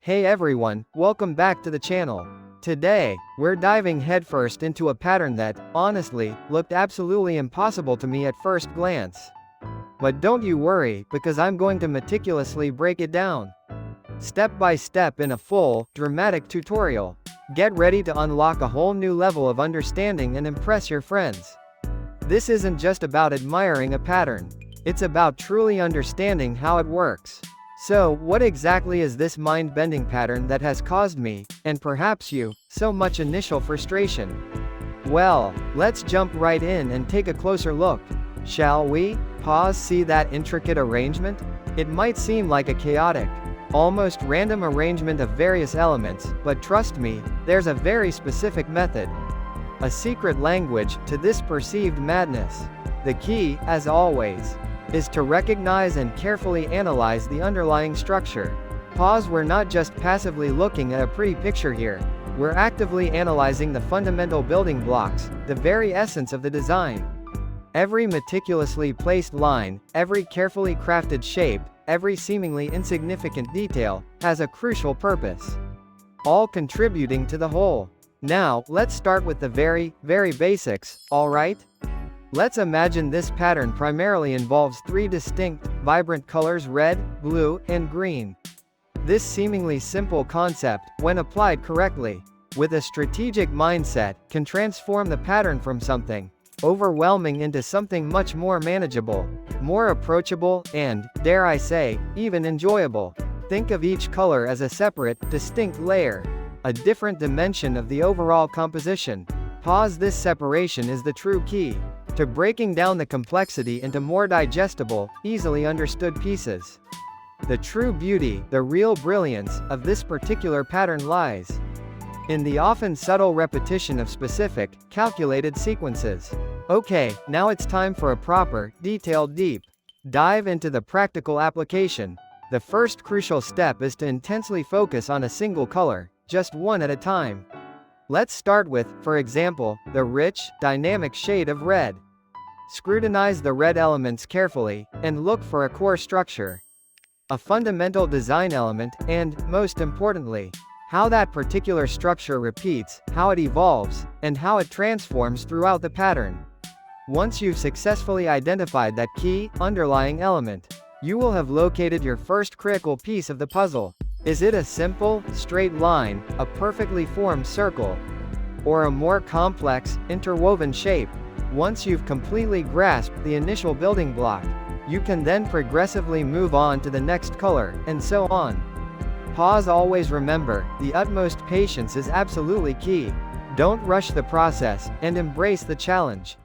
Hey everyone, welcome back to the channel. Today, we're diving headfirst into a pattern that, honestly, looked absolutely impossible to me at first glance. But don't you worry, because I'm going to meticulously break it down. Step by step in a full, dramatic tutorial. Get ready to unlock a whole new level of understanding and impress your friends. This isn't just about admiring a pattern. It's about truly understanding how it works. So, what exactly is this mind-bending pattern that has caused me, and perhaps you, so much initial frustration? Well, let's jump right in and take a closer look. Shall we? See that intricate arrangement? It might seem like a chaotic, almost random arrangement of various elements, but trust me, there's a very specific method. A secret language to this perceived madness. The key, as always, is to recognize and carefully analyze the underlying structure. We're not just passively looking at a pretty picture here. We're actively analyzing the fundamental building blocks, the very essence of the design. Every meticulously placed line, every carefully crafted shape, every seemingly insignificant detail, has a crucial purpose. All contributing to the whole. Now, let's start with the very basics, alright? Let's imagine this pattern primarily involves three distinct, vibrant colors: red, blue, and green. This seemingly simple concept, when applied correctly, with a strategic mindset, can transform the pattern from something overwhelming into something much more manageable, more approachable, and, dare I say, even enjoyable. Think of each color as a separate, distinct layer, a different dimension of the overall composition. This separation is the true key to breaking down the complexity into more digestible, easily understood pieces. The true beauty, the real brilliance, of this particular pattern lies in the often subtle repetition of specific, calculated sequences. Okay, now it's time for a proper, detailed deep dive into the practical application. The first crucial step is to intensely focus on a single color, just one at a time. Let's start with, for example, the rich, dynamic shade of red. Scrutinize the red elements carefully, and look for a core structure, a fundamental design element, and, most importantly, how that particular structure repeats, how it evolves, and how it transforms throughout the pattern. Once you've successfully identified that key, underlying element, you will have located your first critical piece of the puzzle. Is it a simple, straight line, a perfectly formed circle, or a more complex, interwoven shape? Once you've completely grasped the initial building block, you can then progressively move on to the next color, and so on. Always remember, the utmost patience is absolutely key. Don't rush the process, and embrace the challenge.